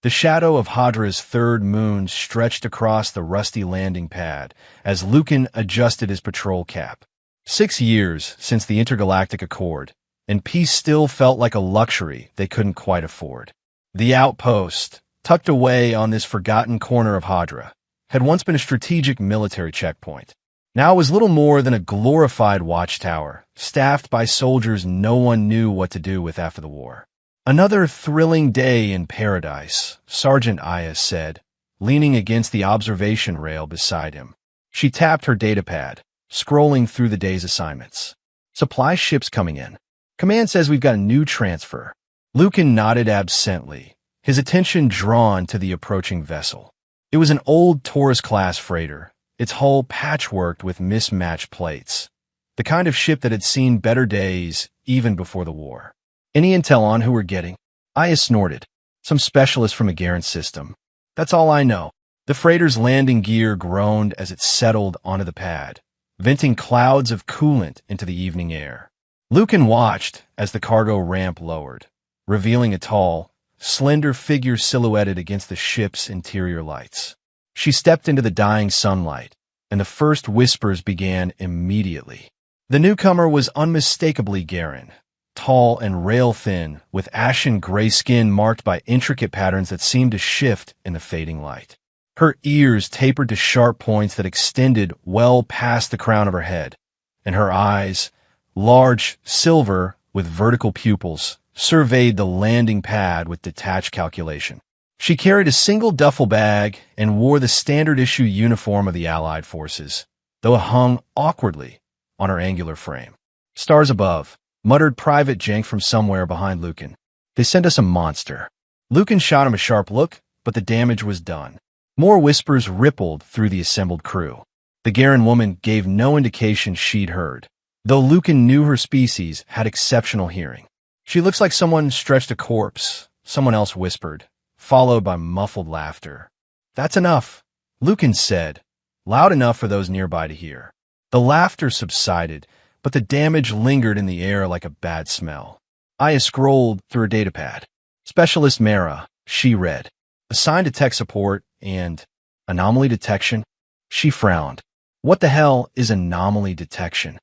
The shadow of Hadra's third moon stretched across the rusty landing pad as Lucan adjusted his patrol cap. 6 years since the intergalactic accord, and peace still felt like a luxury they couldn't quite afford. The outpost, tucked away on this forgotten corner of Hadra, had once been a strategic military checkpoint. Now it was little more than a glorified watchtower, staffed by soldiers no one knew what to do with after the war. "Another thrilling day in paradise," Sergeant Aya said, leaning against the observation rail beside him. She tapped her datapad, scrolling through the day's assignments. "Supply ships coming in. Command says we've got a new transfer." Lucan nodded absently, his attention drawn to the approaching vessel. It was an old Taurus-class freighter, its hull patchworked with mismatched plates. The kind of ship that had seen better days even before the war. "Any intel on who we're getting?" Aya snorted. "Some specialist from a Garen system. That's all I know." The freighter's landing gear groaned as it settled onto the pad, venting clouds of coolant into the evening air. Lucan watched as the cargo ramp lowered, revealing a tall, slender figure silhouetted against the ship's interior lights. She stepped into the dying sunlight, and the first whispers began immediately. The newcomer was unmistakably Garen, tall and rail-thin, with ashen gray skin marked by intricate patterns that seemed to shift in the fading light. Her ears tapered to sharp points that extended well past the crown of her head, and her eyes, large, silver, with vertical pupils, surveyed the landing pad with detached calculation. She carried a single duffel bag and wore the standard-issue uniform of the Allied forces, though it hung awkwardly on her angular frame. "Stars above," muttered Private Jenk from somewhere behind Lucan. "They sent us a monster." Lucan shot him a sharp look, but the damage was done. More whispers rippled through the assembled crew. The Garen woman gave no indication she'd heard, though Lucan knew her species had exceptional hearing. "She looks like someone stretched a corpse," someone else whispered, followed by muffled laughter. "That's enough," Lucan said, loud enough for those nearby to hear. The laughter subsided, but the damage lingered in the air like a bad smell. Aya scrolled through her datapad. "Specialist Mara," she read. "Assigned to tech support and anomaly detection." She frowned. What the hell is anomaly detection?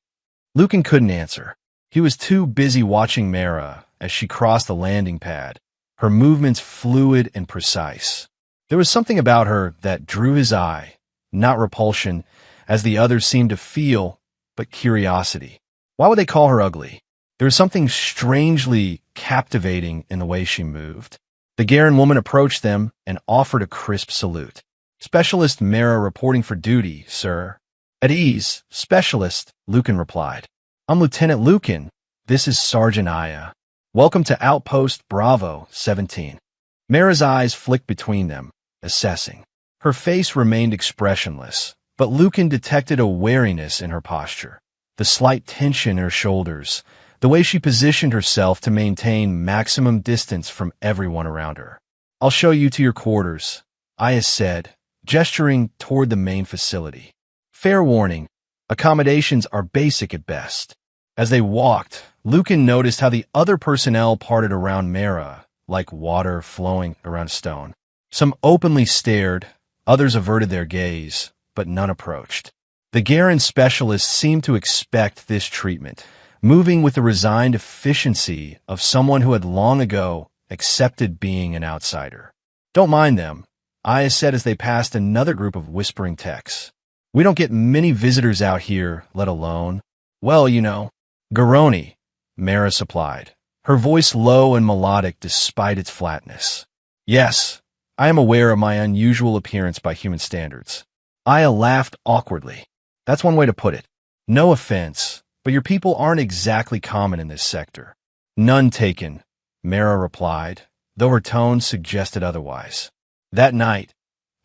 Lucan couldn't answer. He was too busy watching Mara as she crossed the landing pad, her movements fluid and precise. There was something about her that drew his eye, not repulsion, as the others seemed to feel, but curiosity. Why would they call her ugly? There was something strangely captivating in the way she moved. The Garen woman approached them and offered a crisp salute. "Specialist Mara reporting for duty, sir." "At ease, Specialist," Lucan replied. "I'm Lieutenant Lucan. This is Sergeant Aya. Welcome to Outpost Bravo 17. Mara's eyes flicked between them, assessing. Her face remained expressionless, but Lucan detected a wariness in her posture, the slight tension in her shoulders, the way she positioned herself to maintain maximum distance from everyone around her. "I'll show you to your quarters," Aya said, gesturing toward the main facility. "Fair warning, accommodations are basic at best." As they walked, Lucan noticed how the other personnel parted around Mara, like water flowing around a stone. Some openly stared, others averted their gaze, but none approached. The Garen specialists seemed to expect this treatment, moving with the resigned efficiency of someone who had long ago accepted being an outsider. "Don't mind them," Aya said as they passed another group of whispering techs. "We don't get many visitors out here, let alone, well, you know." "Garoni," Mara supplied, her voice low and melodic despite its flatness. "Yes, I am aware of my unusual appearance by human standards." Aya laughed awkwardly. "That's one way to put it. No offense, but your people aren't exactly common in this sector." "None taken," Mara replied, though her tone suggested otherwise. That night,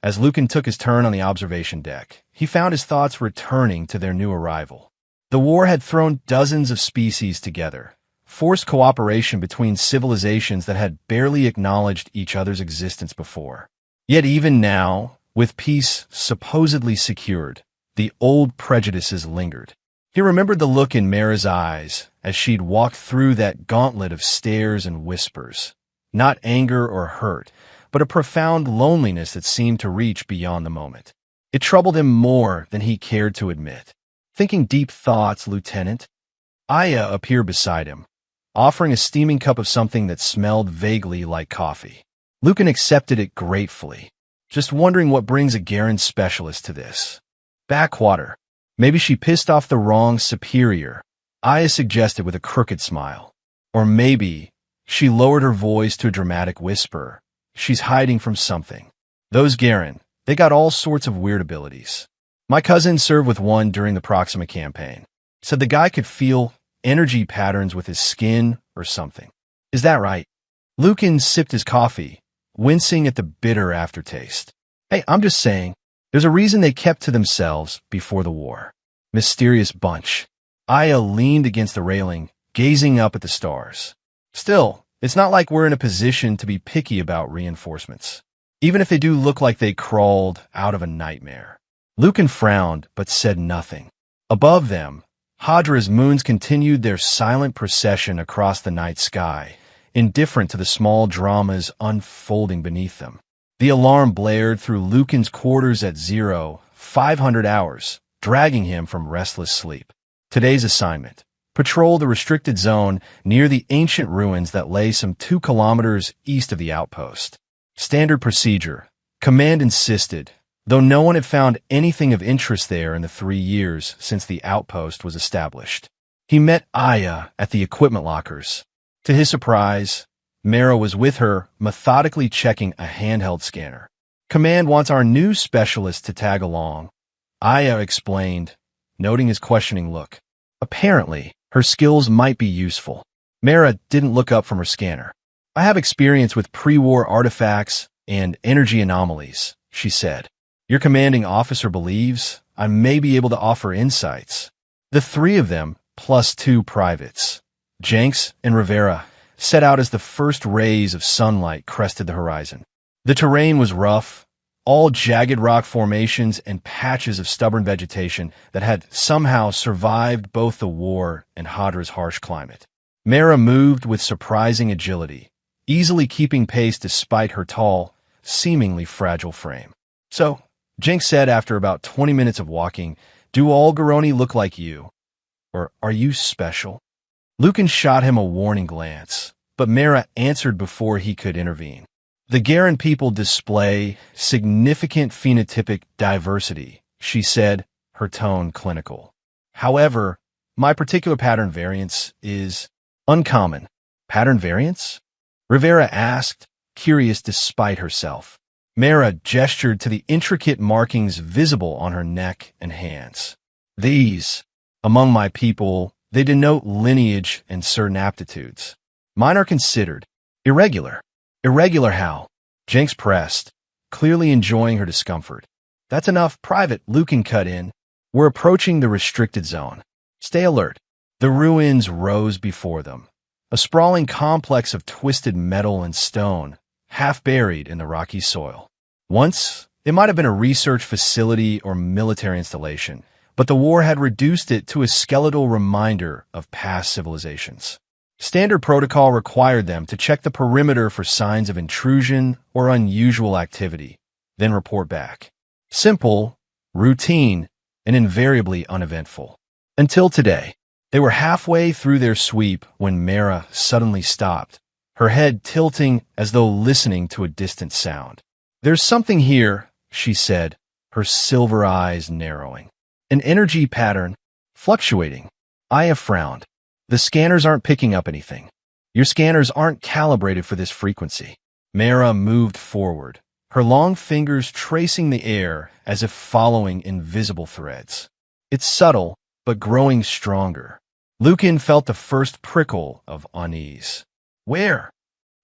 as Lucan took his turn on the observation deck, he found his thoughts returning to their new arrival. The war had thrown dozens of species together, forced cooperation between civilizations that had barely acknowledged each other's existence before. Yet even now, with peace supposedly secured, the old prejudices lingered. He remembered the look in Mara's eyes as she'd walked through that gauntlet of stares and whispers. Not anger or hurt, but a profound loneliness that seemed to reach beyond the moment. It troubled him more than he cared to admit. Thinking deep thoughts, Lieutenant? Aya appeared beside him, offering a steaming cup of something that smelled vaguely like coffee. Lucan accepted it gratefully, just wondering what brings a Garen specialist to this. Backwater. Maybe she pissed off the wrong superior, Aya suggested with a crooked smile. Or maybe she lowered her voice to a dramatic whisper. She's hiding from something. Those Garen, they got all sorts of weird abilities. My cousin served with one during the Proxima campaign. Said the guy could feel energy patterns with his skin or something. Is that right? Lucan sipped his coffee, wincing at the bitter aftertaste. Hey, I'm just saying, there's a reason they kept to themselves before the war. Mysterious bunch. Aya leaned against the railing, gazing up at the stars. Still, it's not like we're in a position to be picky about reinforcements, even if they do look like they crawled out of a nightmare. Lucan frowned, but said nothing. Above them, Hadra's moons continued their silent procession across the night sky, indifferent to the small dramas unfolding beneath them. The alarm blared through Lucan's quarters at 0500 hours, dragging him from restless sleep. Today's assignment: patrol the restricted zone near the ancient ruins that lay some 2 kilometers east of the outpost. Standard procedure. Command insisted, though no one had found anything of interest there in the 3 years since the outpost was established. He met Aya at the equipment lockers. To his surprise, Mara was with her, methodically checking a handheld scanner. Command wants our new specialist to tag along, Aya explained, noting his questioning look. Apparently, her skills might be useful. Mara didn't look up from her scanner. I have experience with pre-war artifacts and energy anomalies, she said. Your commanding officer believes I may be able to offer insights. The 3 of them, plus 2 privates, Jenks and Rivera, set out as the first rays of sunlight crested the horizon. The terrain was rough, all jagged rock formations and patches of stubborn vegetation that had somehow survived both the war and Hadra's harsh climate. Mara moved with surprising agility, easily keeping pace despite her tall, seemingly fragile frame. So, Jenks said after about 20 minutes of walking, do all Garoni look like you? Or are you special? Lucan shot him a warning glance, but Mara answered before he could intervene. The Garen people display significant phenotypic diversity, she said, her tone clinical. However, my particular pattern variance is uncommon. Pattern variance? Rivera asked, curious despite herself. Mara gestured to the intricate markings visible on her neck and hands. These, among my people, they denote lineage and certain aptitudes. Mine are considered irregular. Irregular how? Jenks pressed, clearly enjoying her discomfort. That's enough, Private, Lucan cut in. We're approaching the restricted zone. Stay alert. The ruins rose before them, a sprawling complex of twisted metal and stone, half buried in the rocky soil. Once, it might have been a research facility or military installation, but the war had reduced it to a skeletal reminder of past civilizations. Standard protocol required them to check the perimeter for signs of intrusion or unusual activity, then report back. Simple, routine, and invariably uneventful. Until today, they were halfway through their sweep when Mara suddenly stopped, her head tilting as though listening to a distant sound. There's something here, she said, her silver eyes narrowing. An energy pattern, fluctuating. Aya frowned. The scanners aren't picking up anything. Your scanners aren't calibrated for this frequency. Mara moved forward, her long fingers tracing the air as if following invisible threads. It's subtle, but growing stronger. Lucan felt the first prickle of unease. Where?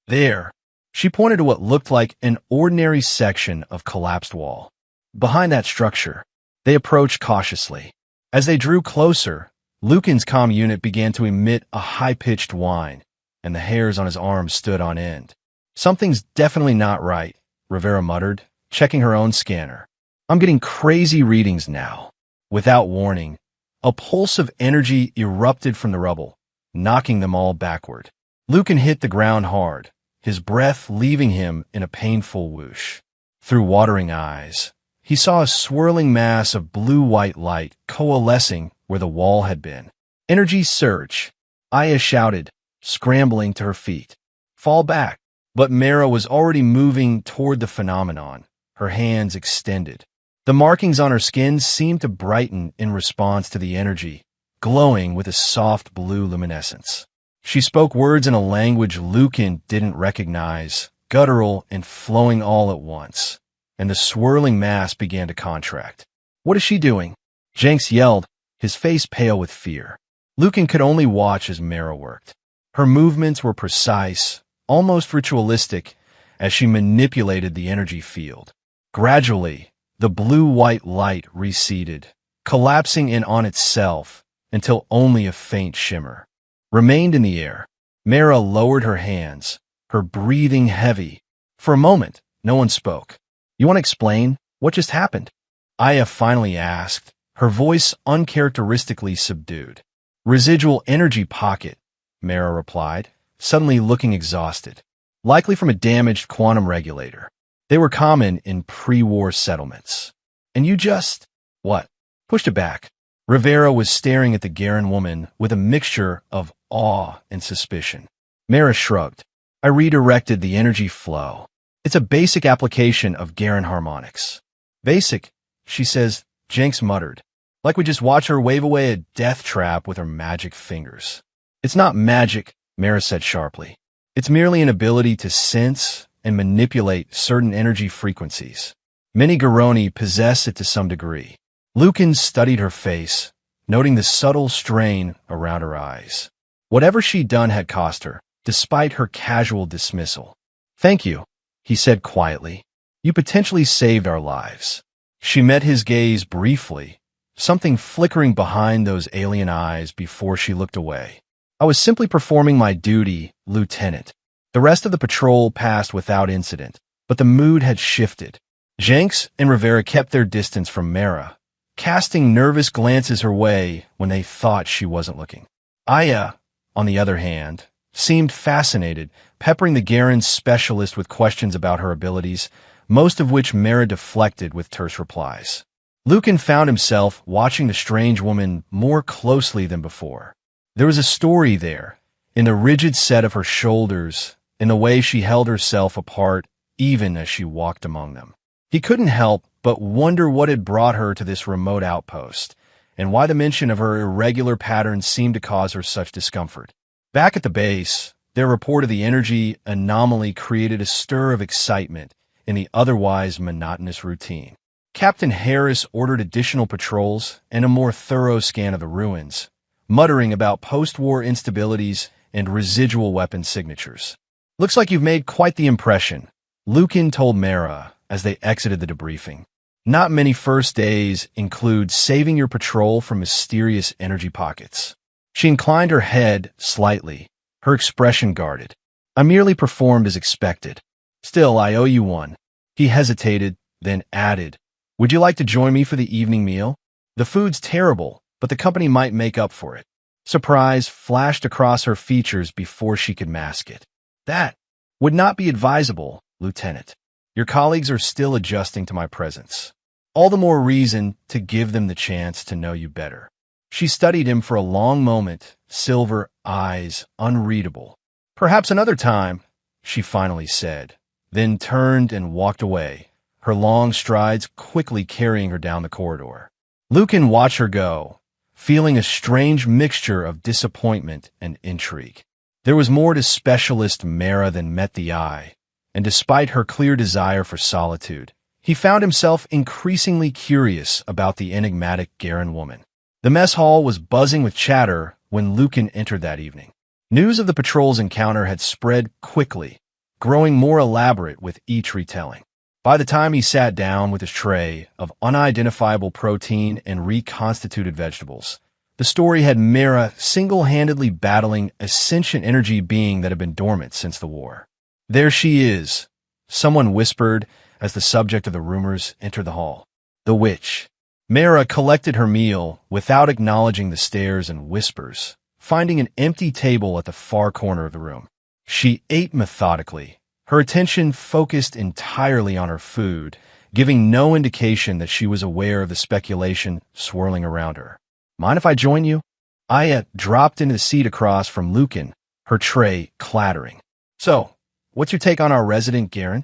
There. She pointed to what looked like an ordinary section of collapsed wall. Behind that structure, they approached cautiously. As they drew closer, Lucan's comm unit began to emit a high-pitched whine, and the hairs on his arms stood on end. Something's definitely not right, Rivera muttered, checking her own scanner. I'm getting crazy readings now. Without warning, a pulse of energy erupted from the rubble, knocking them all backward. Lucan hit the ground hard, his breath leaving him in a painful whoosh. Through watering eyes, he saw a swirling mass of blue-white light coalescing where the wall had been. Energy surge, Aya shouted, scrambling to her feet. Fall back. But Mara was already moving toward the phenomenon, her hands extended. The markings on her skin seemed to brighten in response to the energy, glowing with a soft blue luminescence. She spoke words in a language Lucan didn't recognize, guttural and flowing all at once, and the swirling mass began to contract. "What is she doing?" Jenks yelled, his face pale with fear. Lucan could only watch as Mara worked. Her movements were precise, almost ritualistic, as she manipulated the energy field. Gradually, the blue-white light receded, collapsing in on itself until only a faint shimmer remained in the air. Mara lowered her hands, her breathing heavy. For a moment, no one spoke. "You want to explain? What just happened?" Aya finally asked, her voice uncharacteristically subdued. "Residual energy pocket," Mara replied, suddenly looking exhausted. "Likely from a damaged quantum regulator. They were common in pre-war settlements. And you just—" "What?" "Pushed it back." Rivera was staring at the Garen woman with a mixture of awe and suspicion. Mara shrugged. "I redirected the energy flow. It's a basic application of Garen harmonics." "Basic," she says, Jenks muttered. "Like we just watch her wave away a death trap with her magic fingers." "It's not magic," Mara said sharply. "It's merely an ability to sense and manipulate certain energy frequencies. Many Garoni possess it to some degree." Lucan studied her face, noting the subtle strain around her eyes. Whatever she'd done had cost her, despite her casual dismissal. "Thank you," he said quietly. "You potentially saved our lives." She met his gaze briefly, something flickering behind those alien eyes before she looked away. "I was simply performing my duty, Lieutenant." The rest of the patrol passed without incident, but the mood had shifted. Jenks and Rivera kept their distance from Mara, casting nervous glances her way when they thought she wasn't looking. Aya, on the other hand, seemed fascinated, peppering the Garen specialist with questions about her abilities, most of which Mara deflected with terse replies. Lucan found himself watching the strange woman more closely than before. There was a story there, in the rigid set of her shoulders, in the way she held herself apart even as she walked among them. He couldn't help but wonder what had brought her to this remote outpost, and why the mention of her irregular patterns seemed to cause her such discomfort. Back at the base, their report of the energy anomaly created a stir of excitement in the otherwise monotonous routine. Captain Harris ordered additional patrols and a more thorough scan of the ruins, muttering about post-war instabilities and residual weapon signatures. "Looks like you've made quite the impression," Lucan told Mara as they exited the debriefing. "Not many first days include saving your patrol from mysterious energy pockets." She inclined her head slightly, her expression guarded. "I merely performed as expected. Still, I owe you one." He hesitated, then added, "Would you like to join me for the evening meal? The food's terrible, but the company might make up for it." Surprise flashed across her features before she could mask it. "That would not be advisable, Lieutenant. Your colleagues are still adjusting to my presence. All the more reason to give them the chance to know you better." She studied him for a long moment, silver eyes unreadable. "Perhaps another time," she finally said, then turned and walked away, her long strides quickly carrying her down the corridor. Lucan watched her go, feeling a strange mixture of disappointment and intrigue. There was more to Specialist Mara than met the eye, and despite her clear desire for solitude, he found himself increasingly curious about the enigmatic Garen woman. The mess hall was buzzing with chatter when Lucan entered that evening. News of the patrol's encounter had spread quickly, growing more elaborate with each retelling. By the time he sat down with his tray of unidentifiable protein and reconstituted vegetables, the story had Mara single-handedly battling a sentient energy being that had been dormant since the war. "There she is," someone whispered as the subject of the rumors entered the hall. "The witch." Mara collected her meal without acknowledging the stares and whispers, finding an empty table at the far corner of the room. She ate methodically, her attention focused entirely on her food, giving no indication that she was aware of the speculation swirling around her. Mind if I join you? Aya dropped into the seat across from Lucan, her tray clattering. So, what's your take on our resident Garen?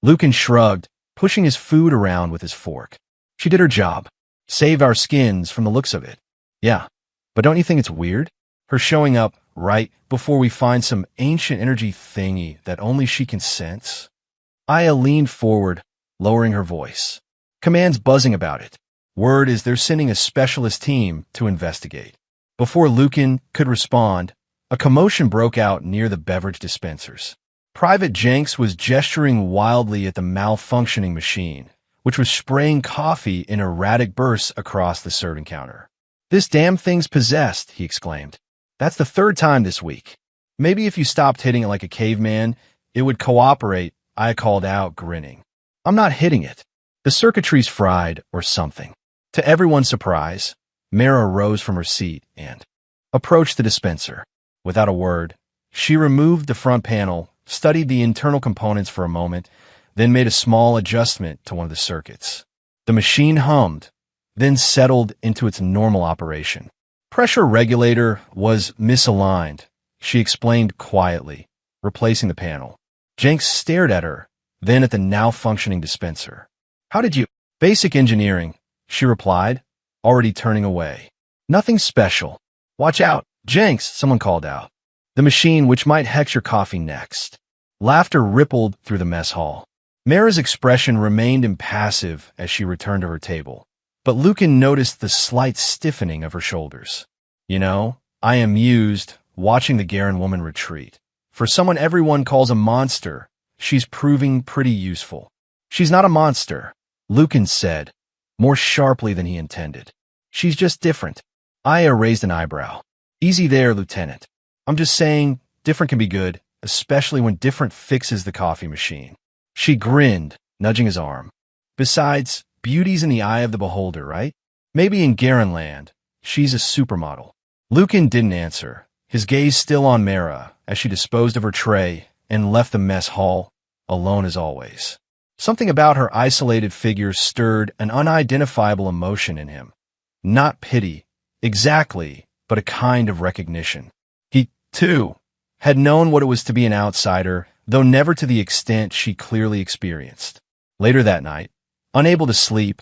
Lucan shrugged, pushing his food around with his fork. She did her job. Saved our skins from the looks of it. Yeah, but don't you think it's weird? Her showing up right before we find some ancient energy thingy that only she can sense? Aya leaned forward, lowering her voice. Command's buzzing about it. Word is they're sending a specialist team to investigate. Before Lucan could respond, a commotion broke out near the beverage dispensers. Private Jenks was gesturing wildly at the malfunctioning machine, which was spraying coffee in erratic bursts across the serving counter. This damn thing's possessed, he exclaimed. That's the third time this week. Maybe if you stopped hitting it like a caveman, it would cooperate, I called out, grinning. I'm not hitting it. The circuitry's fried or something. To everyone's surprise, Mara rose from her seat and approached the dispenser. Without a word, she removed the front panel, studied the internal components for a moment, then made a small adjustment to one of the circuits. The machine hummed, then settled into its normal operation. Pressure regulator was misaligned, she explained quietly, replacing the panel. Jenks stared at her, then at the now-functioning dispenser. How did you? Basic engineering, she replied, already turning away. Nothing special. Watch out, Jenks, someone called out. The machine which might hex your coffee next. Laughter rippled through the mess hall. Mara's expression remained impassive as she returned to her table, but Lucan noticed the slight stiffening of her shoulders. You know, I am amused watching the Garen woman retreat. For someone everyone calls a monster, she's proving pretty useful. She's not a monster, Lucan said, more sharply than he intended. She's just different. Aya raised an eyebrow. Easy there, Lieutenant. I'm just saying, different can be good, especially when different fixes the coffee machine. She grinned, nudging his arm. Besides, beauty's in the eye of the beholder, right? Maybe in Garenland, she's a supermodel. Lucan didn't answer, his gaze still on Mara as she disposed of her tray and left the mess hall, alone as always. Something about her isolated figure stirred an unidentifiable emotion in him. Not pity, exactly, but a kind of recognition. He, too, had known what it was to be an outsider, though never to the extent she clearly experienced. Later that night, unable to sleep,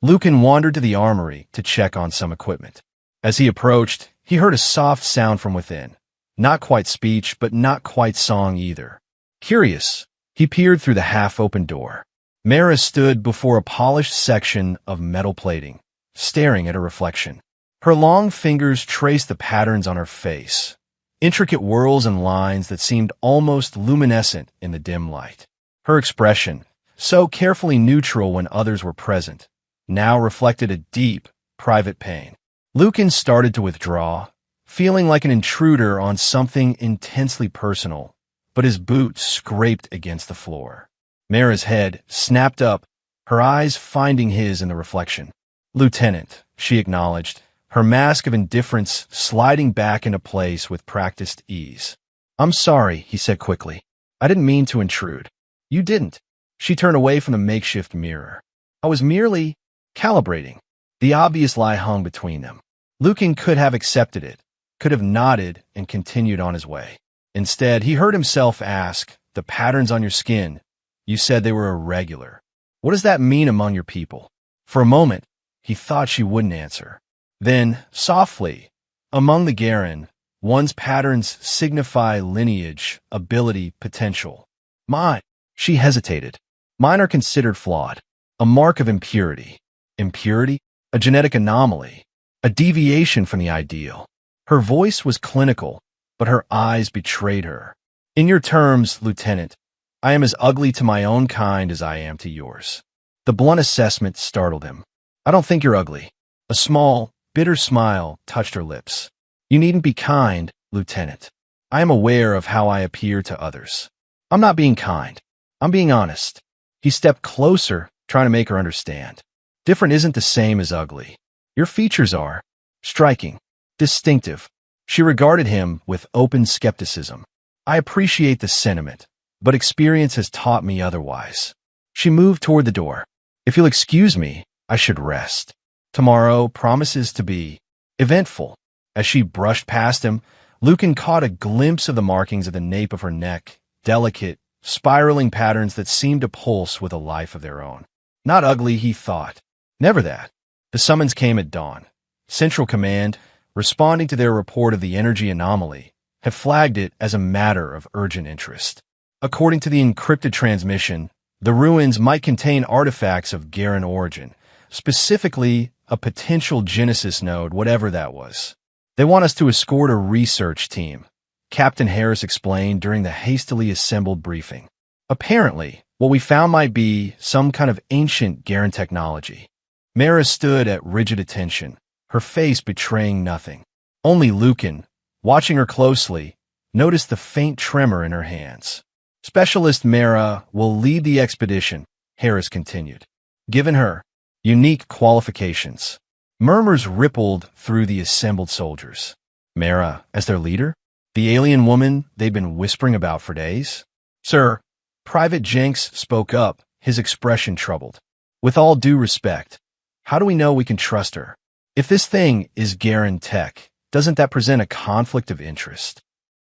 Lucan wandered to the armory to check on some equipment. As he approached, he heard a soft sound from within. Not quite speech, but not quite song either. Curious, he peered through the half-open door. Mara stood before a polished section of metal plating, staring at her reflection. Her long fingers traced the patterns on her face, intricate whorls and lines that seemed almost luminescent in the dim light. Her expression, so carefully neutral when others were present, now reflected a deep, private pain. Lucan started to withdraw, feeling like an intruder on something intensely personal, but his boot scraped against the floor. Mara's head snapped up, her eyes finding his in the reflection. Lieutenant, she acknowledged, her mask of indifference sliding back into place with practiced ease. I'm sorry, he said quickly. I didn't mean to intrude. You didn't. She turned away from the makeshift mirror. I was merely calibrating. The obvious lie hung between them. Lucan could have accepted it, could have nodded and continued on his way. Instead, he heard himself ask, the patterns on your skin, you said they were irregular. What does that mean among your people? For a moment, he thought she wouldn't answer. Then, softly, among the Garen, one's patterns signify lineage, ability, potential. Mine, she hesitated. Mine are considered flawed, a mark of impurity. Impurity? A genetic anomaly, a deviation from the ideal. Her voice was clinical, but her eyes betrayed her. In your terms, Lieutenant, I am as ugly to my own kind as I am to yours. The blunt assessment startled him. I don't think you're ugly. A small, bitter smile touched her lips. You needn't be kind, Lieutenant. I am aware of how I appear to others. I'm not being kind. I'm being honest. He stepped closer, trying to make her understand. Different isn't the same as ugly. Your features are striking, distinctive. She regarded him with open skepticism. I appreciate the sentiment, but experience has taught me otherwise. She moved toward the door. If you'll excuse me, I should rest. Tomorrow promises to be eventful. As she brushed past him, Lucan caught a glimpse of the markings of the nape of her neck, delicate, spiraling patterns that seemed to pulse with a life of their own. Not ugly, he thought. Never that. The summons came at dawn. Central Command, responding to their report of the energy anomaly, had flagged it as a matter of urgent interest. According to the encrypted transmission, the ruins might contain artifacts of Garen origin, specifically a potential Genesis node, whatever that was. They want us to escort a research team, Captain Harris explained during the hastily assembled briefing. Apparently, what we found might be some kind of ancient Garen technology. Mara stood at rigid attention, her face betraying nothing. Only Lucan, watching her closely, noticed the faint tremor in her hands. Specialist Mara will lead the expedition, Harris continued. Given her unique qualifications. Murmurs rippled through the assembled soldiers. Mara, as their leader? The alien woman they'd been whispering about for days? Sir, Private Jenks spoke up, his expression troubled. With all due respect, how do we know we can trust her? If this thing is Garen tech, doesn't that present a conflict of interest?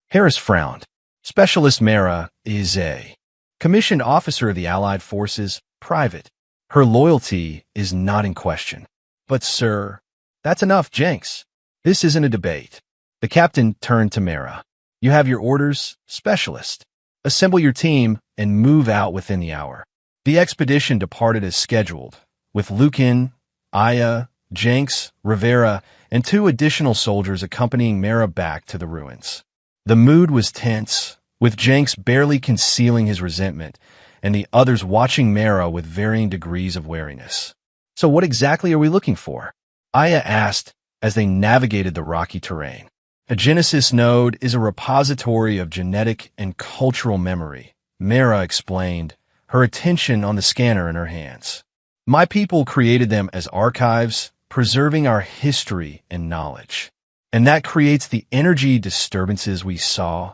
Harris frowned. Specialist Mara is a commissioned officer of the Allied Forces, private. Her loyalty is not in question. But, sir, that's enough, Jenks. This isn't a debate. The captain turned to Mara. You have your orders, specialist. Assemble your team and move out within the hour. The expedition departed as scheduled, with Lucan, Aya, Jenks, Rivera, and 2 additional soldiers accompanying Mara back to the ruins. The mood was tense, with Jenks barely concealing his resentment, and the others watching Mara with varying degrees of wariness. So what exactly are we looking for? Aya asked as they navigated the rocky terrain. A Genesis node is a repository of genetic and cultural memory, Mara explained, her attention on the scanner in her hands. My people created them as archives, preserving our history and knowledge. And that creates the energy disturbances we saw?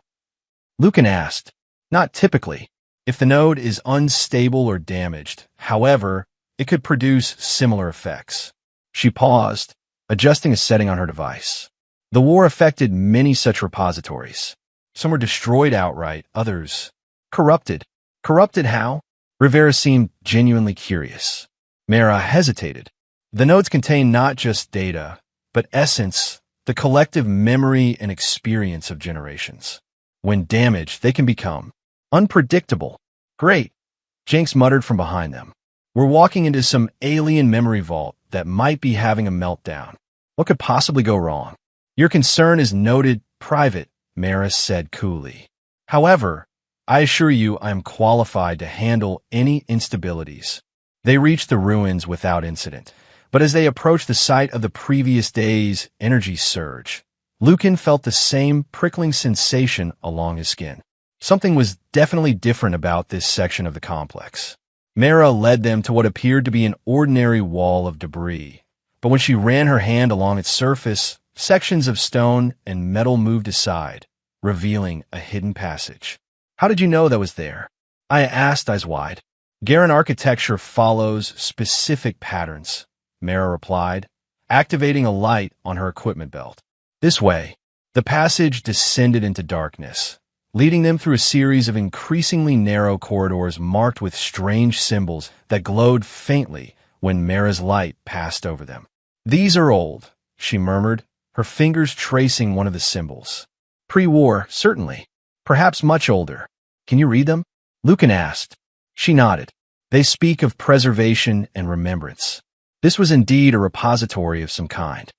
Lucan asked. Not typically. If the node is unstable or damaged, however, it could produce similar effects. She paused, adjusting a setting on her device. The war affected many such repositories. Some were destroyed outright, others corrupted. Corrupted how? Rivera seemed genuinely curious. Mara hesitated. The nodes contain not just data, but essence, the collective memory and experience of generations. When damaged, they can become unpredictable. Great, Jenks muttered from behind them. We're walking into some alien memory vault that might be having a meltdown. What could possibly go wrong? Your concern is noted, private, Maris said coolly. However, I assure you I am qualified to handle any instabilities. They reached the ruins without incident, but as they approached the site of the previous day's energy surge, Lucan felt the same prickling sensation along his skin. Something was definitely different about this section of the complex. Mara led them to what appeared to be an ordinary wall of debris, but when she ran her hand along its surface, sections of stone and metal moved aside, revealing a hidden passage. How did you know that was there? I asked, eyes wide. Garen architecture follows specific patterns, Mara replied, activating a light on her equipment belt. This way, the passage descended into darkness, leading them through a series of increasingly narrow corridors marked with strange symbols that glowed faintly when Mara's light passed over them. These are old, she murmured, her fingers tracing one of the symbols. Pre-war, certainly. Perhaps much older. Can you read them? Lucan asked. She nodded. They speak of preservation and remembrance. This was indeed a repository of some kind.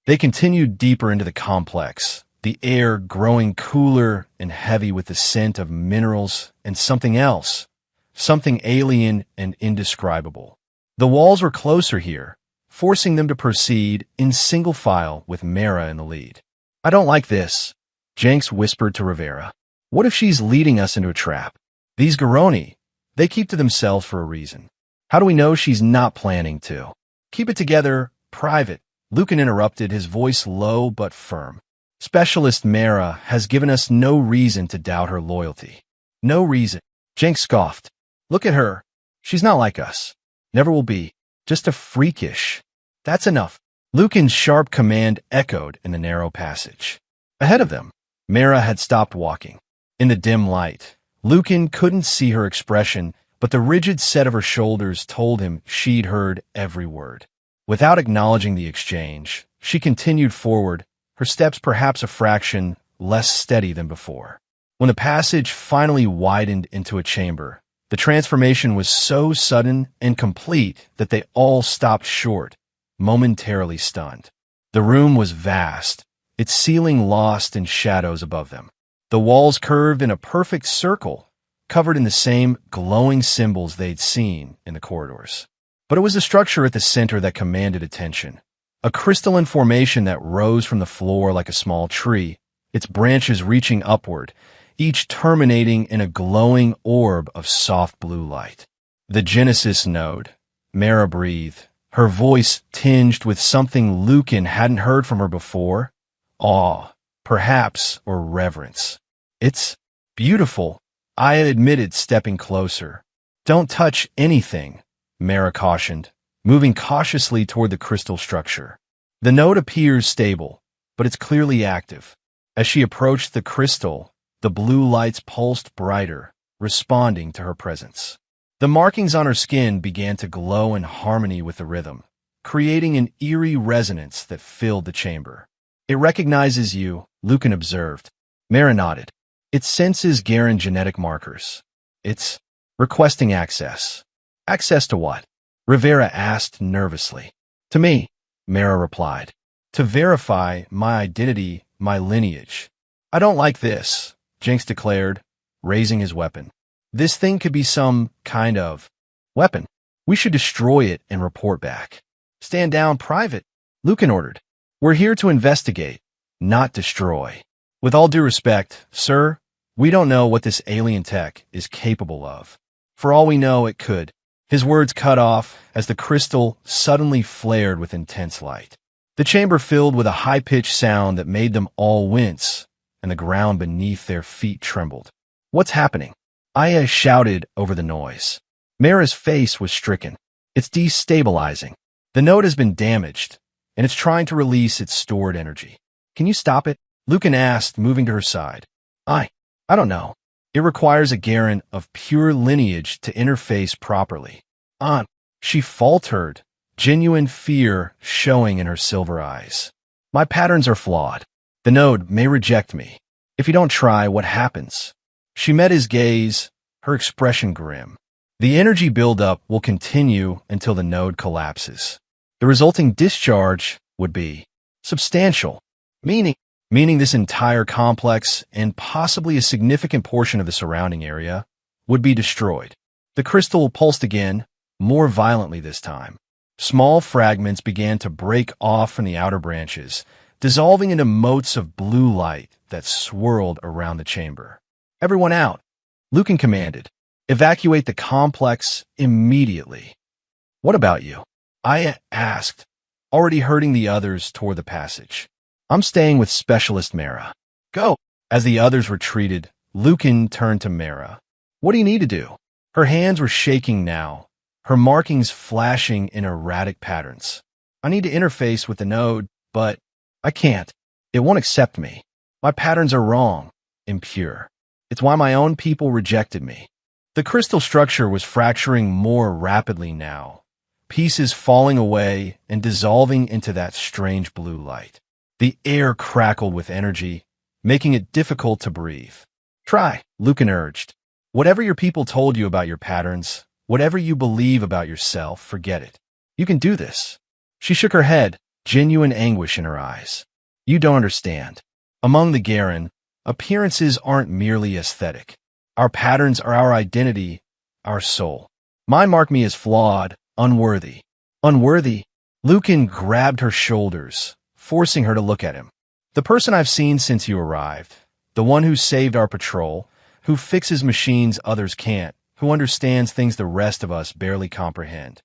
They continued deeper into the complex, the air growing cooler and heavy with the scent of minerals and something else, something alien and indescribable. The walls were closer here, forcing them to proceed in single file with Mara in the lead. I don't like this, Jenks whispered to Rivera. What if she's leading us into a trap? These Garoni, they keep to themselves for a reason. How do we know she's not planning to? Keep it together, private, Lucan interrupted, his voice low but firm. Specialist Mara has given us no reason to doubt her loyalty. No reason. Jenks scoffed. Look at her. She's not like us. Never will be. Just a freakish. That's enough. Lucan's sharp command echoed in the narrow passage. Ahead of them, Mara had stopped walking. In the dim light, Lucan couldn't see her expression, but the rigid set of her shoulders told him she'd heard every word. Without acknowledging the exchange, she continued forward, her steps perhaps a fraction less steady than before. When the passage finally widened into a chamber, the transformation was so sudden and complete that they all stopped short, momentarily stunned. The room was vast, its ceiling lost in shadows above them. The walls curved in a perfect circle, covered in the same glowing symbols they'd seen in the corridors. But it was the structure at the center that commanded attention. A crystalline formation that rose from the floor like a small tree, its branches reaching upward, each terminating in a glowing orb of soft blue light. The Genesis node. Mara breathed, her voice tinged with something Lucan hadn't heard from her before. Awe, perhaps, or reverence. It's beautiful, Aya admitted, stepping closer. Don't touch anything, Mara cautioned, moving cautiously toward the crystal structure. The node appears stable, but it's clearly active. As she approached the crystal, the blue lights pulsed brighter, responding to her presence. The markings on her skin began to glow in harmony with the rhythm, creating an eerie resonance that filled the chamber. It recognizes you, Lucan observed. Mara nodded. It senses Garen genetic markers. It's requesting access. Access to what? Rivera asked nervously. To me, Mara replied. To verify my identity, my lineage. I don't like this, Jenks declared, raising his weapon. This thing could be some kind of weapon. We should destroy it and report back. Stand down, Private, Lucan ordered. We're here to investigate, not destroy. With all due respect, sir, we don't know what this alien tech is capable of. For all we know, it could. His words cut off as the crystal suddenly flared with intense light. The chamber filled with a high-pitched sound that made them all wince, and the ground beneath their feet trembled. What's happening? Aya shouted over the noise. Mara's face was stricken. It's destabilizing. The node has been damaged, and it's trying to release its stored energy. Can you stop it? Lucan asked, moving to her side. I don't know. It requires a Garen of pure lineage to interface properly. Aunt, she faltered, genuine fear showing in her silver eyes. My patterns are flawed. The node may reject me. If you don't try, what happens? She met his gaze, her expression grim. The energy buildup will continue until the node collapses. The resulting discharge would be substantial, meaning this entire complex and possibly a significant portion of the surrounding area would be destroyed. The crystal pulsed again, more violently this time. Small fragments began to break off from the outer branches, dissolving into motes of blue light that swirled around the chamber. Everyone out, Lucan commanded. Evacuate the complex immediately. What about you? I asked, already herding the others toward the passage. I'm staying with Specialist Mara. Go. As the others retreated, Lucan turned to Mara. What do you need to do? Her hands were shaking now, her markings flashing in erratic patterns. I need to interface with the node, but I can't. It won't accept me. My patterns are wrong, impure. It's why my own people rejected me. The crystal structure was fracturing more rapidly now, pieces falling away and dissolving into that strange blue light. The air crackled with energy, making it difficult to breathe. Try, Lucan urged. Whatever your people told you about your patterns, whatever you believe about yourself, forget it. You can do this. She shook her head, genuine anguish in her eyes. You don't understand. Among the Garen, appearances aren't merely aesthetic. Our patterns are our identity, our soul. Mine mark me as flawed, unworthy. Unworthy? Lucan grabbed her shoulders, forcing her to look at him. The person I've seen since you arrived, the one who saved our patrol, who fixes machines others can't, who understands things the rest of us barely comprehend.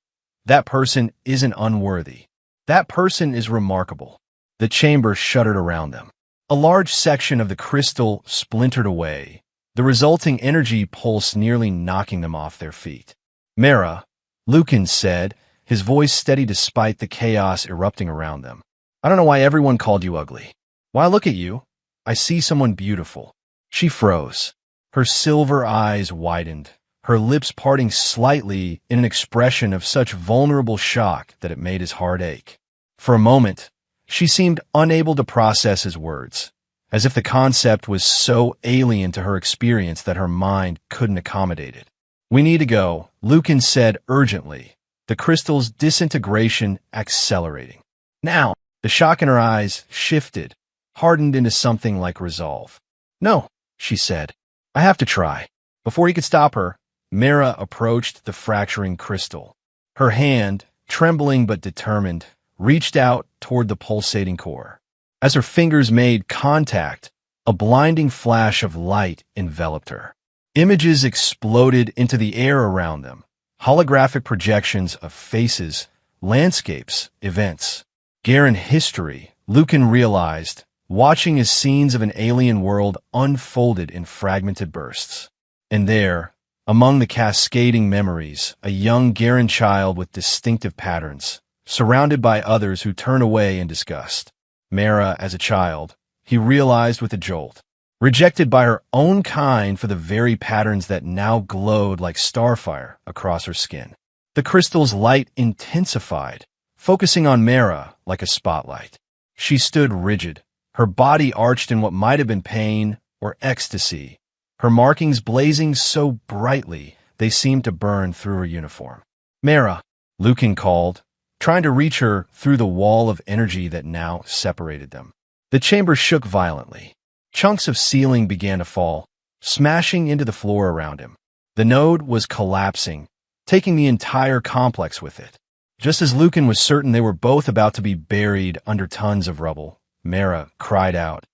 That person isn't unworthy. That person is remarkable. The chamber shuddered around them. A large section of the crystal splintered away, the resulting energy pulse nearly knocking them off their feet. "Mara," Lucan said, his voice steady despite the chaos erupting around them. "I don't know why everyone called you ugly. Why look at you? I see someone beautiful." She froze. Her silver eyes widened, her lips parting slightly in an expression of such vulnerable shock that it made his heart ache. For a moment, she seemed unable to process his words, as if the concept was so alien to her experience that her mind couldn't accommodate it. "We need to go," Lucan said urgently, the crystal's disintegration accelerating. Now, the shock in her eyes shifted, hardened into something like resolve. "No," she said. "I have to try." Before he could stop her, Mara approached the fracturing crystal. Her hand, trembling but determined, reached out toward the pulsating core. As her fingers made contact, a blinding flash of light enveloped her. Images exploded into the air around them, holographic projections of faces, landscapes, events. Garen history, Lucan realized, watching as scenes of an alien world unfolded in fragmented bursts. And there, among the cascading memories, a young Garen child with distinctive patterns, surrounded by others who turn away in disgust. Mara, as a child, he realized with a jolt, rejected by her own kind for the very patterns that now glowed like starfire across her skin. The crystal's light intensified, focusing on Mara like a spotlight. She stood rigid, her body arched in what might have been pain or ecstasy, her markings blazing so brightly they seemed to burn through her uniform. "Mara," Lucan called, trying to reach her through the wall of energy that now separated them. The chamber shook violently. Chunks of ceiling began to fall, smashing into the floor around him. The node was collapsing, taking the entire complex with it. Just as Lucan was certain they were both about to be buried under tons of rubble, Mara cried out,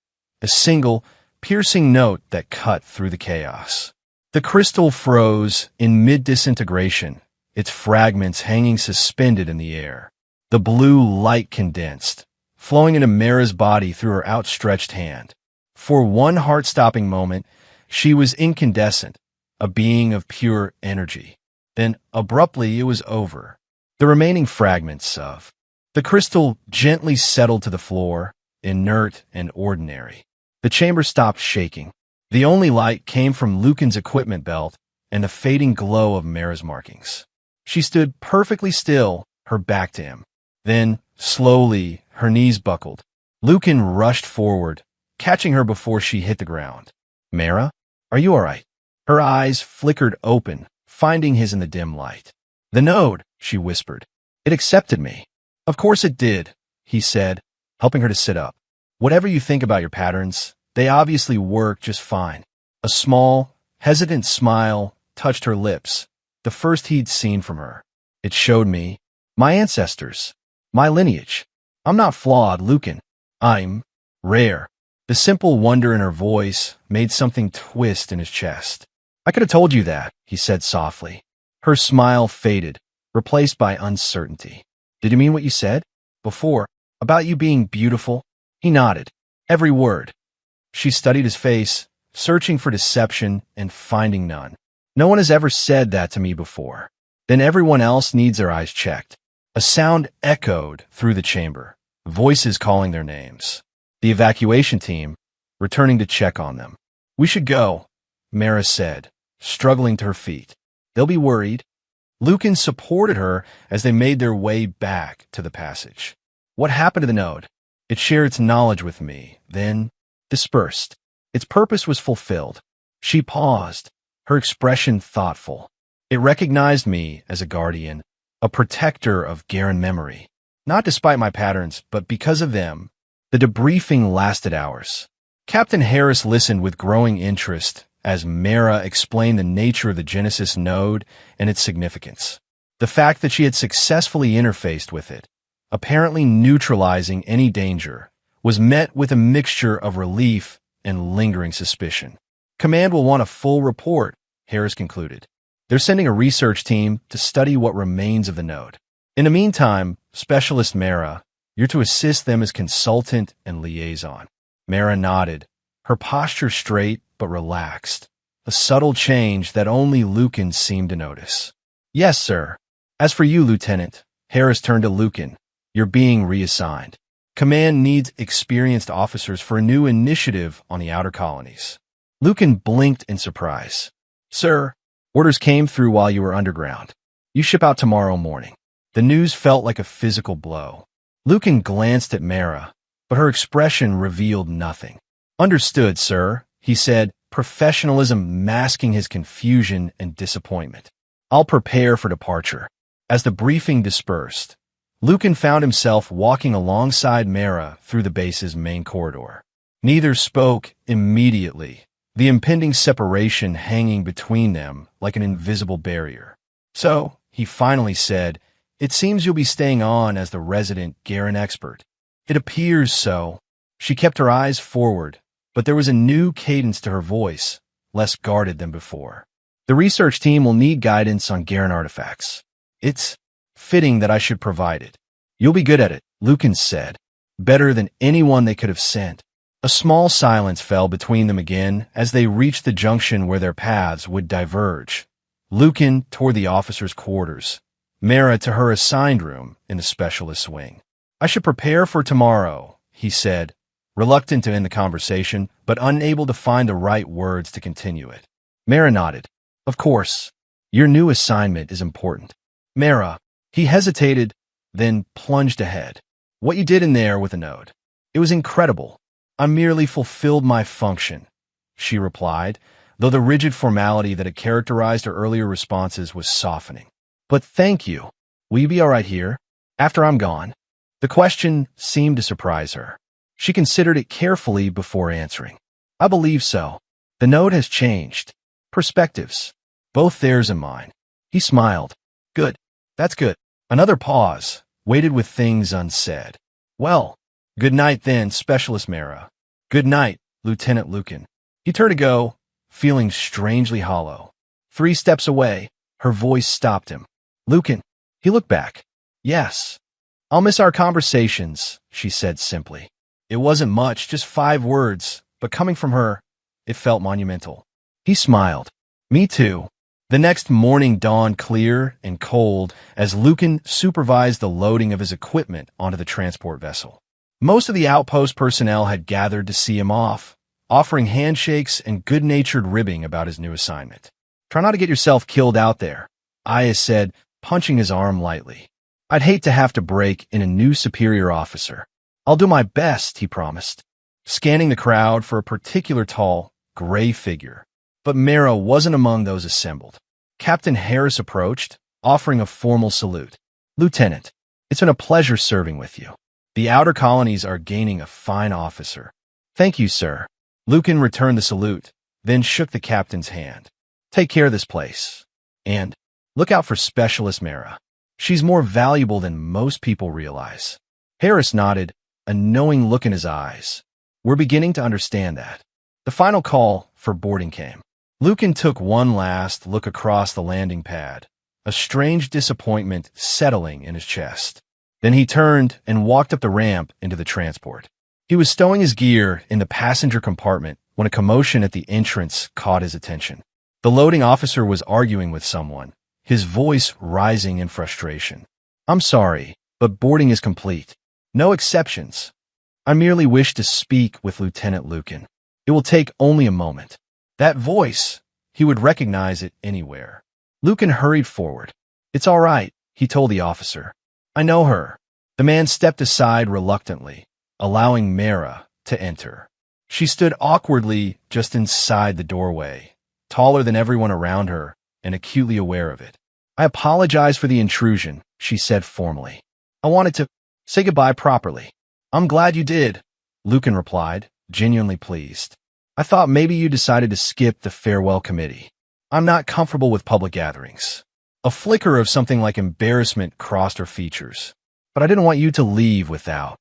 a single, piercing note that cut through the chaos. The crystal froze in mid-disintegration, its fragments hanging suspended in the air. The blue light condensed, flowing into Mara's body through her outstretched hand. For one heart-stopping moment, she was incandescent, a being of pure energy. Then, abruptly, it was over. The remaining fragments of the crystal gently settled to the floor, inert and ordinary. The chamber stopped shaking. The only light came from Lucan's equipment belt and the fading glow of Mara's markings. She stood perfectly still, her back to him. Then, slowly, her knees buckled. Lucan rushed forward, catching her before she hit the ground. "Mara, are you all right?" Her eyes flickered open, finding his in the dim light. "The node," she whispered. "It accepted me." "Of course it did," he said, helping her to sit up. "Whatever you think about your patterns, they obviously work just fine." A small, hesitant smile touched her lips, the first he'd seen from her. "It showed me my ancestors, my lineage. I'm not flawed, Lucan. I'm rare." The simple wonder in her voice made something twist in his chest. "I could have told you that," he said softly. Her smile faded, replaced by uncertainty. "Did you mean what you said before, about you being beautiful?" He nodded. Every word. She studied his face, searching for deception and finding none. "No one has ever said that to me before." "Then everyone else needs their eyes checked." A sound echoed through the chamber, voices calling their names. The evacuation team, returning to check on them. "We should go," Mara said, struggling to her feet. "They'll be worried." Lucan supported her as they made their way back to the passage. "What happened to the node?" "It shared its knowledge with me, then dispersed. Its purpose was fulfilled." She paused, her expression thoughtful. "It recognized me as a guardian, a protector of Garen memory. Not despite my patterns, but because of them." The debriefing lasted hours. Captain Harris listened with growing interest as Mara explained the nature of the Genesis node and its significance. The fact that she had successfully interfaced with it, apparently neutralizing any danger, was met with a mixture of relief and lingering suspicion. "Command will want a full report," Harris concluded. "They're sending a research team to study what remains of the node. In the meantime, Specialist Mara, you're to assist them as consultant and liaison." Mara nodded, her posture straight but relaxed, a subtle change that only Lucan seemed to notice. Yes, sir. As for you, Lieutenant, Harris turned to Lucan. You're being reassigned. Command needs experienced officers for a new initiative on the outer colonies. Lucan blinked in surprise. Sir, orders came through while you were underground. You ship out tomorrow morning. The news felt like a physical blow. Lucan glanced at Mara, but her expression revealed nothing. Understood, sir, he said, professionalism masking his confusion and disappointment. I'll prepare for departure. As the briefing dispersed, Lucan found himself walking alongside Mara through the base's main corridor. Neither spoke immediately, the impending separation hanging between them like an invisible barrier. So, he finally said, it seems you'll be staying on as the resident Garen expert. It appears so. She kept her eyes forward, but there was a new cadence to her voice, less guarded than before. The research team will need guidance on Garen artifacts. It's fitting that I should provide it. You'll be good at it, Lucan said. Better than anyone they could have sent. A small silence fell between them again as they reached the junction where their paths would diverge. Lucan toward the officers' quarters, Mara to her assigned room in the specialist's wing. I should prepare for tomorrow, he said, reluctant to end the conversation, but unable to find the right words to continue it. Mara nodded. Of course. Your new assignment is important. Mara, he hesitated, then plunged ahead. What you did in there with a note. It was incredible. I merely fulfilled my function, she replied, though the rigid formality that had characterized her earlier responses was softening. But thank you. Will you be all right here, after I'm gone? The question seemed to surprise her. She considered it carefully before answering. I believe so. The note has changed. Perspectives. Both theirs and mine. He smiled. Good. That's good. Another pause, waited with things unsaid. Well, good night then, Specialist Mara. Good night, Lieutenant Lucan. He turned to go, feeling strangely hollow. 3 steps away, her voice stopped him. Lucan. He looked back. Yes. I'll miss our conversations, she said simply. It wasn't much, just 5 words, but coming from her, it felt monumental. He smiled. Me too. The next morning dawned clear and cold as Lucan supervised the loading of his equipment onto the transport vessel. Most of the outpost personnel had gathered to see him off, offering handshakes and good-natured ribbing about his new assignment. Try not to get yourself killed out there, Aya said, punching his arm lightly. I'd hate to have to break in a new superior officer. I'll do my best, he promised, scanning the crowd for a particular tall, gray figure. But Mara wasn't among those assembled. Captain Harris approached, offering a formal salute. Lieutenant, it's been a pleasure serving with you. The outer colonies are gaining a fine officer. Thank you, sir. Lucan returned the salute, then shook the captain's hand. Take care of this place. And look out for Specialist Mara. She's more valuable than most people realize. Harris nodded, a knowing look in his eyes. We're beginning to understand that. The final call for boarding came. Lucan took one last look across the landing pad, a strange disappointment settling in his chest. Then he turned and walked up the ramp into the transport. He was stowing his gear in the passenger compartment when a commotion at the entrance caught his attention. The loading officer was arguing with someone, his voice rising in frustration. I'm sorry, but boarding is complete. No exceptions. I merely wish to speak with Lieutenant Lucan. It will take only a moment. That voice, he would recognize it anywhere. Lucan hurried forward. It's all right, he told the officer. I know her. The man stepped aside reluctantly, allowing Mara to enter. She stood awkwardly just inside the doorway, taller than everyone around her and acutely aware of it. I apologize for the intrusion, she said formally. I wanted to say goodbye properly. I'm glad you did, Lucan replied, genuinely pleased. I thought maybe you decided to skip the farewell committee. I'm not comfortable with public gatherings. A flicker of something like embarrassment crossed her features. But I didn't want you to leave without.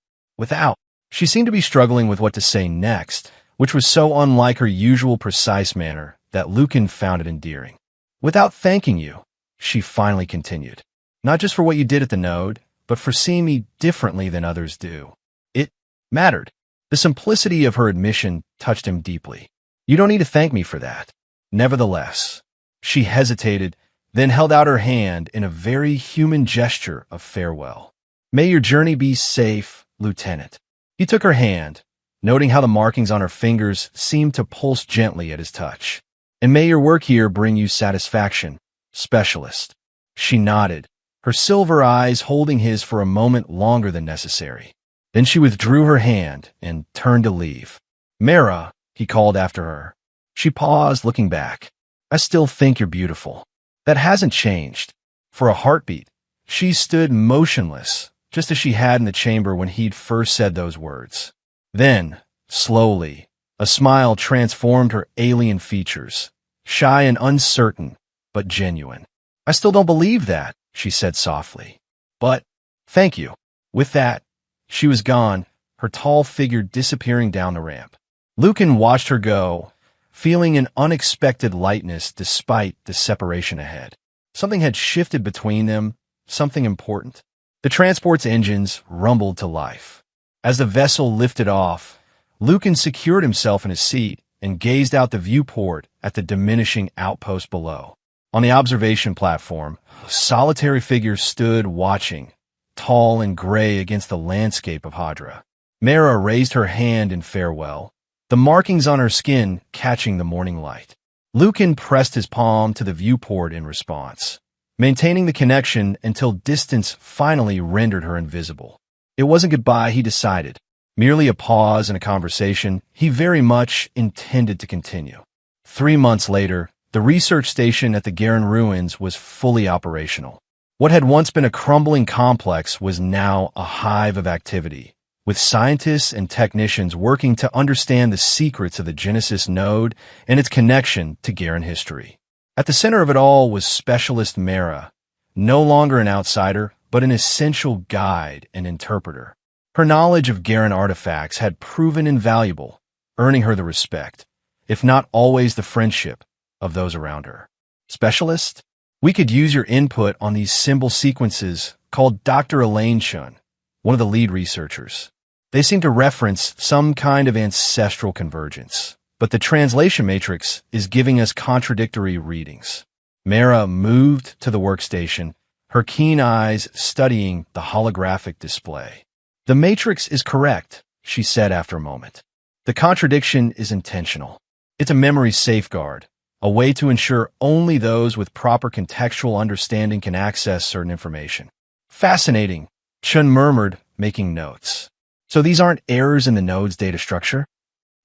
She seemed to be struggling with what to say next, which was so unlike her usual precise manner that Lucan found it endearing. Without thanking you, she finally continued. Not just for what you did at the node, but for seeing me differently than others do. It mattered. The simplicity of her admission touched him deeply. You don't need to thank me for that. Nevertheless, she hesitated, then held out her hand in a very human gesture of farewell. May your journey be safe, Lieutenant. He took her hand, noting how the markings on her fingers seemed to pulse gently at his touch. And may your work here bring you satisfaction, Specialist. She nodded, her silver eyes holding his for a moment longer than necessary. Then she withdrew her hand and turned to leave. Mara, he called after her. She paused, looking back. I still think you're beautiful. That hasn't changed. For a heartbeat, she stood motionless, just as she had in the chamber when he'd first said those words. Then, slowly, a smile transformed her alien features, shy and uncertain, but genuine. I still don't believe that, she said softly. But, thank you. With that, she was gone, her tall figure disappearing down the ramp. Lucan watched her go, feeling an unexpected lightness despite the separation ahead. Something had shifted between them, something important. The transport's engines rumbled to life. As the vessel lifted off, Lucan secured himself in his seat and gazed out the viewport at the diminishing outpost below. On the observation platform, a solitary figure stood watching, tall and gray against the landscape of Hadra. Mara raised her hand in farewell, the markings on her skin catching the morning light. Lucan pressed his palm to the viewport in response, maintaining the connection until distance finally rendered her invisible. It wasn't goodbye, he decided. Merely a pause in a conversation he very much intended to continue. 3 months later, the research station at the Garen ruins was fully operational. What had once been a crumbling complex was now a hive of activity, with scientists and technicians working to understand the secrets of the Genesis node and its connection to Garen history. At the center of it all was Specialist Mara, no longer an outsider, but an essential guide and interpreter. Her knowledge of Garen artifacts had proven invaluable, earning her the respect, if not always the friendship, of those around her. Specialist? We could use your input on these symbol sequences, called Dr. Elaine Chun, one of the lead researchers. They seem to reference some kind of ancestral convergence, but the translation matrix is giving us contradictory readings. Mara moved to the workstation, her keen eyes studying the holographic display. The matrix is correct, she said after a moment. The contradiction is intentional. It's a memory safeguard, a way to ensure only those with proper contextual understanding can access certain information. Fascinating, Chun murmured, making notes. So these aren't errors in the node's data structure?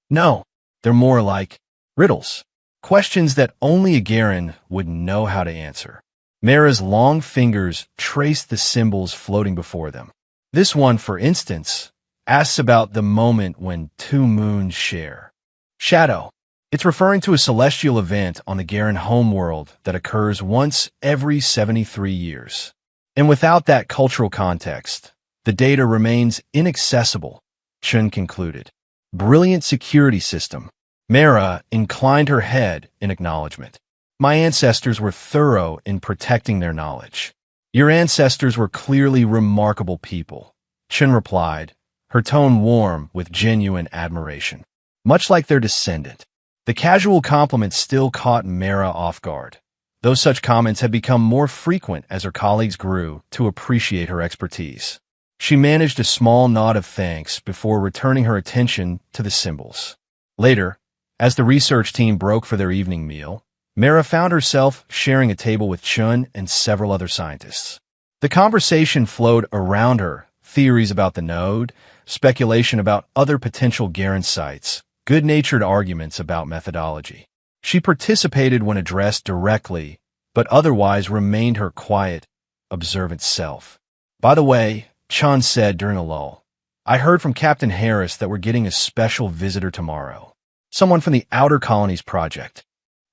No, they're more like riddles, questions that only a Garen would know how to answer. Mara's long fingers traced the symbols floating before them. This one, for instance, asks about the moment when two moons share. Shadow. It's referring to a celestial event on the Garen homeworld that occurs once every 73 years. And without that cultural context, the data remains inaccessible, Chun concluded. Brilliant security system. Mara inclined her head in acknowledgement. My ancestors were thorough in protecting their knowledge. Your ancestors were clearly remarkable people, Chun replied, her tone warm with genuine admiration. Much like their descendant. The casual compliment still caught Mara off guard, though such comments had become more frequent as her colleagues grew to appreciate her expertise. She managed a small nod of thanks before returning her attention to the symbols. Later, as the research team broke for their evening meal, Mara found herself sharing a table with Chun and several other scientists. The conversation flowed around her, theories about the node, speculation about other potential Garen sites, good-natured arguments about methodology. She participated when addressed directly, but otherwise remained her quiet, observant self. By the way, Chun said during a lull, I heard from Captain Harris that we're getting a special visitor tomorrow. Someone from the Outer Colonies Project.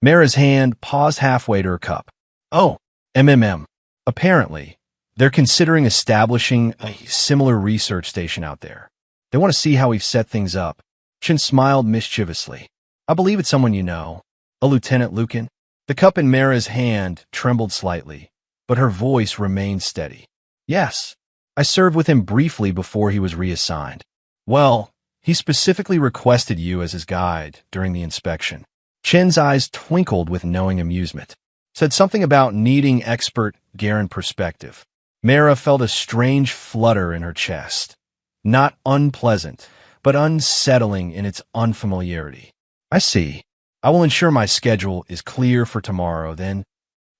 Mara's hand paused halfway to her cup. Oh, MMM. Apparently, they're considering establishing a similar research station out there. They want to see how we've set things up. Chun smiled mischievously. I believe it's someone you know. A Lieutenant Lucan. The cup in Mara's hand trembled slightly, but her voice remained steady. Yes, I served with him briefly before he was reassigned. Well, He specifically requested you as his guide during the inspection. Chen's eyes twinkled with knowing amusement. Said something about needing expert Garen perspective. Mara felt a strange flutter in her chest. Not unpleasant, but unsettling in its unfamiliarity. I see. I will ensure my schedule is clear for tomorrow, then.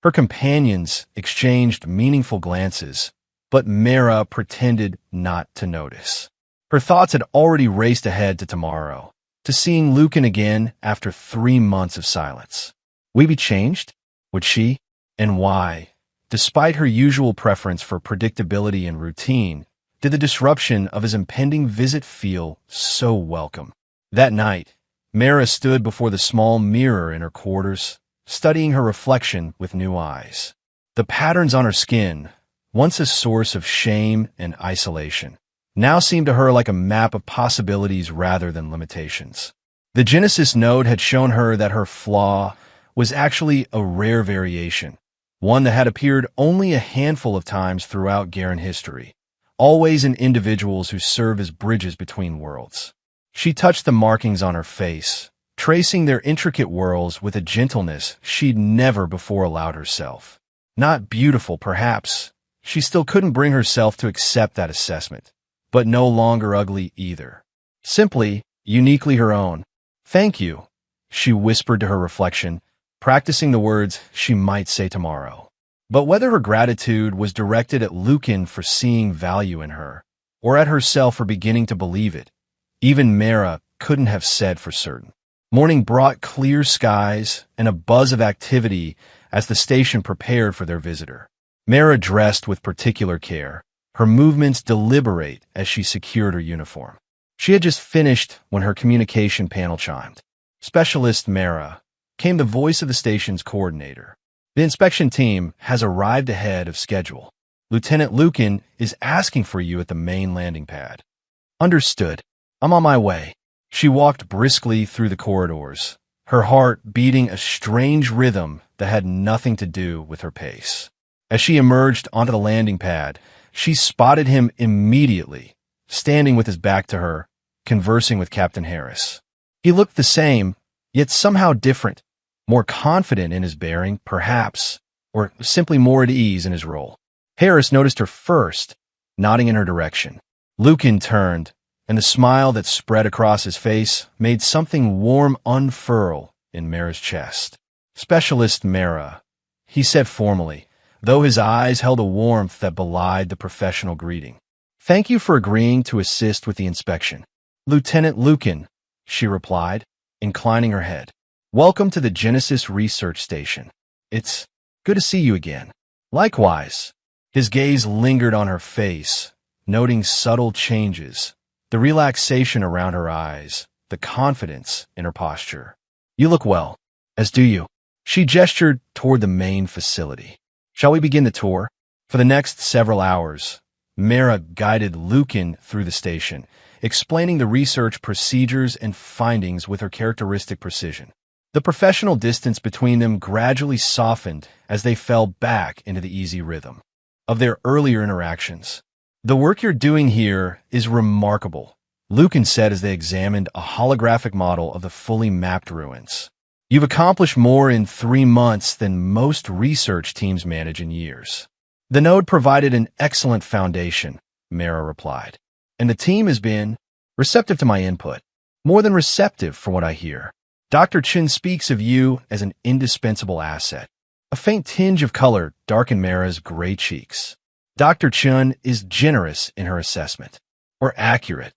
Her companions exchanged meaningful glances, but Mara pretended not to notice. Her thoughts had already raced ahead to tomorrow, to seeing Lucan again after 3 months of silence. Would he be changed? Would she? And why? Despite her usual preference for predictability and routine, did the disruption of his impending visit feel so welcome? That night, Mara stood before the small mirror in her quarters, studying her reflection with new eyes. The patterns on her skin, once a source of shame and isolation, now seemed to her like a map of possibilities rather than limitations. The Genesis node had shown her that her flaw was actually a rare variation, one that had appeared only a handful of times throughout Garen history, always in individuals who serve as bridges between worlds. She touched the markings on her face, tracing their intricate whorls with a gentleness she'd never before allowed herself. Not beautiful, perhaps. She still couldn't bring herself to accept that assessment, but no longer ugly either. Simply, uniquely her own. Thank you, she whispered to her reflection, practicing the words she might say tomorrow. But whether her gratitude was directed at Lucan for seeing value in her, or at herself for beginning to believe it, even Mara couldn't have said for certain. Morning brought clear skies and a buzz of activity as the station prepared for their visitor. Mara dressed with particular care, her movements deliberate as she secured her uniform. She had just finished when her communication panel chimed. Specialist Mara, came the voice of the station's coordinator. The inspection team has arrived ahead of schedule. Lieutenant Lucan is asking for you at the main landing pad. Understood. I'm on my way. She walked briskly through the corridors, her heart beating a strange rhythm that had nothing to do with her pace. As she emerged onto the landing pad, she spotted him immediately, standing with his back to her, conversing with Captain Harris. He looked the same, yet somehow different, more confident in his bearing, perhaps, or simply more at ease in his role. Harris noticed her first, nodding in her direction. Lucan turned, and the smile that spread across his face made something warm unfurl in Mara's chest. Specialist Mara, he said formally, though his eyes held a warmth that belied the professional greeting. Thank you for agreeing to assist with the inspection. Lieutenant Lucan, she replied, inclining her head. Welcome to the Genesis Research Station. It's good to see you again. Likewise. His gaze lingered on her face, noting subtle changes, the relaxation around her eyes, the confidence in her posture. You look well, as do you. She gestured toward the main facility. Shall we begin the tour? For the next several hours, Mara guided Lucan through the station, explaining the research procedures and findings with her characteristic precision. The professional distance between them gradually softened as they fell back into the easy rhythm of their earlier interactions. The work you're doing here is remarkable, Lucan said as they examined a holographic model of the fully mapped ruins. You've accomplished more in 3 months than most research teams manage in years. The node provided an excellent foundation, Mara replied, and the team has been receptive to my input. More than receptive, from what I hear. Dr. Chen speaks of you as an indispensable asset. A faint tinge of color darkened Mara's gray cheeks. Dr. Chen is generous in her assessment. Or accurate.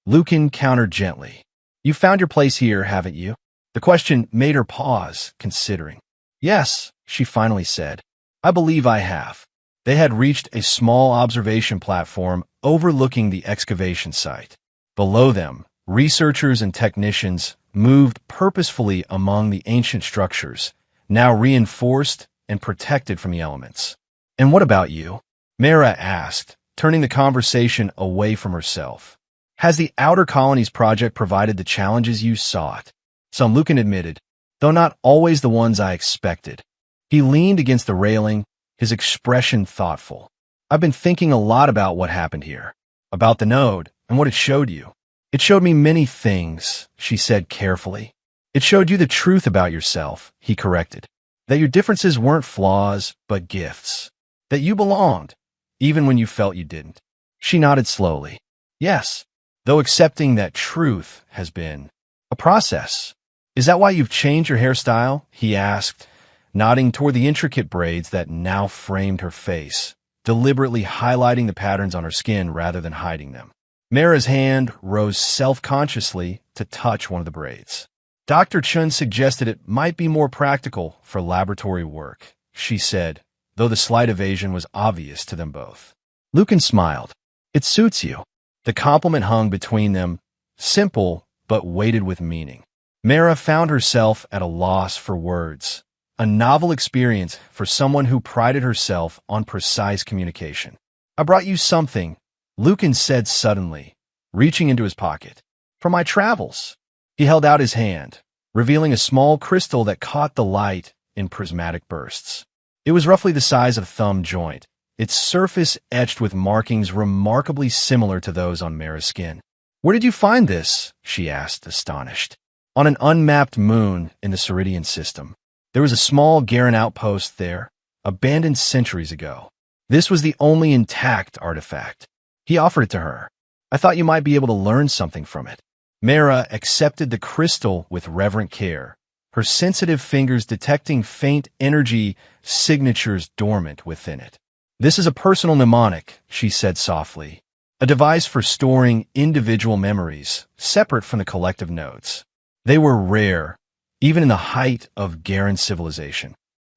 Lucan countered gently. You found your place here, haven't you? The question made her pause, considering. Yes, she finally said. I believe I have. They had reached a small observation platform overlooking the excavation site. Below them, researchers and technicians moved purposefully among the ancient structures, now reinforced and protected from the elements. And what about you? Mara asked, turning the conversation away from herself. Has the Outer Colonies project provided the challenges you sought? Some, Lucan admitted, though not always the ones I expected. He leaned against the railing, his expression thoughtful. I've been thinking a lot about what happened here, about the node and what it showed you. It showed me many things, she said carefully. It showed you the truth about yourself, he corrected. That your differences weren't flaws, but gifts. That you belonged, even when you felt you didn't. She nodded slowly. Yes, though accepting that truth has been a process. Is that why you've changed your hairstyle? He asked, nodding toward the intricate braids that now framed her face, deliberately highlighting the patterns on her skin rather than hiding them. Mara's hand rose self-consciously to touch one of the braids. Dr. Chun suggested it might be more practical for laboratory work, she said, though the slight evasion was obvious to them both. Lucan smiled. It suits you. The compliment hung between them, simple but weighted with meaning. Mara found herself at a loss for words, a novel experience for someone who prided herself on precise communication. I brought you something, Lucan said suddenly, reaching into his pocket. For my travels. He held out his hand, revealing a small crystal that caught the light in prismatic bursts. It was roughly the size of a thumb joint, its surface etched with markings remarkably similar to those on Mara's skin. Where did you find this? She asked, astonished. On an unmapped moon in the Ceridian system. There was a small Garen outpost there, abandoned centuries ago. This was the only intact artifact. He offered it to her. I thought you might be able to learn something from it. Mara accepted the crystal with reverent care, her sensitive fingers detecting faint energy signatures dormant within it. This is a personal mnemonic, she said softly, a device for storing individual memories, separate from the collective nodes. They were rare, even in the height of Garen civilization.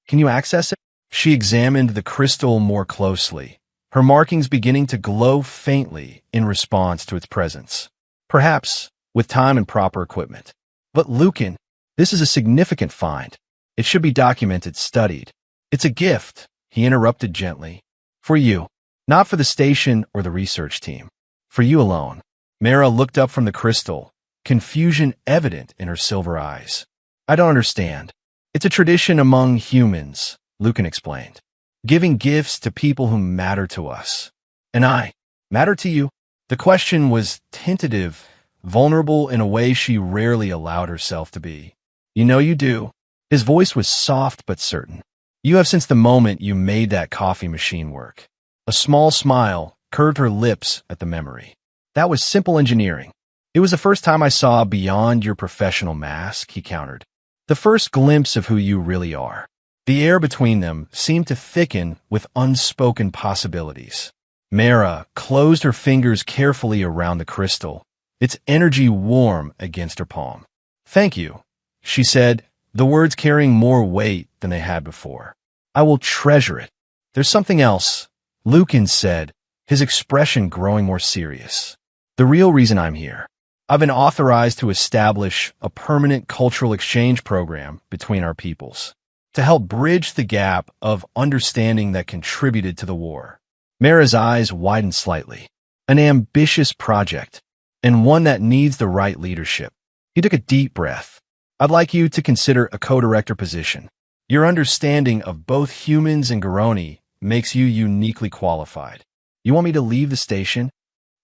Can you access it? She examined the crystal more closely, her markings beginning to glow faintly in response to its presence. Perhaps with time and proper equipment. But Lucan, this is a significant find. It should be documented, studied. It's a gift, he interrupted gently. For you. Not for the station or the research team. For you alone. Mara looked up from the crystal, confusion evident in her silver eyes. I don't understand. It's a tradition among humans, Lucan explained. Giving gifts to people who matter to us. And I matter to you? The question was tentative, vulnerable in a way she rarely allowed herself to be. You know you do. His voice was soft but certain. You have since the moment you made that coffee machine work. A small smile curved her lips at the memory. That was simple engineering. It was the first time I saw beyond your professional mask, he countered. The first glimpse of who you really are. The air between them seemed to thicken with unspoken possibilities. Mara closed her fingers carefully around the crystal, its energy warm against her palm. Thank you, she said, the words carrying more weight than they had before. I will treasure it. There's something else, Lucan said, his expression growing more serious. The real reason I'm here. I've been authorized to establish a permanent cultural exchange program between our peoples to help bridge the gap of understanding that contributed to the war. Mara's eyes widened slightly. An ambitious project, and one that needs the right leadership. He took a deep breath. I'd like you to consider a co-director position. Your understanding of both humans and Garoni makes you uniquely qualified. You want me to leave the station?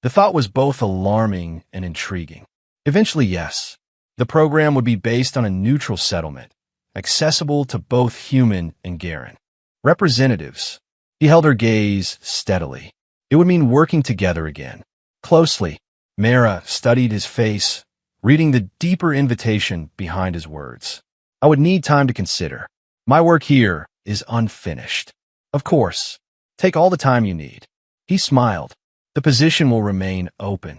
The thought was both alarming and intriguing. Eventually, yes. The program would be based on a neutral settlement, accessible to both human and Garen. Representatives. He held her gaze steadily. It would mean working together again. Closely, Mara studied his face, reading the deeper invitation behind his words. I would need time to consider. My work here is unfinished. Of course. Take all the time you need. He smiled. The position will remain open.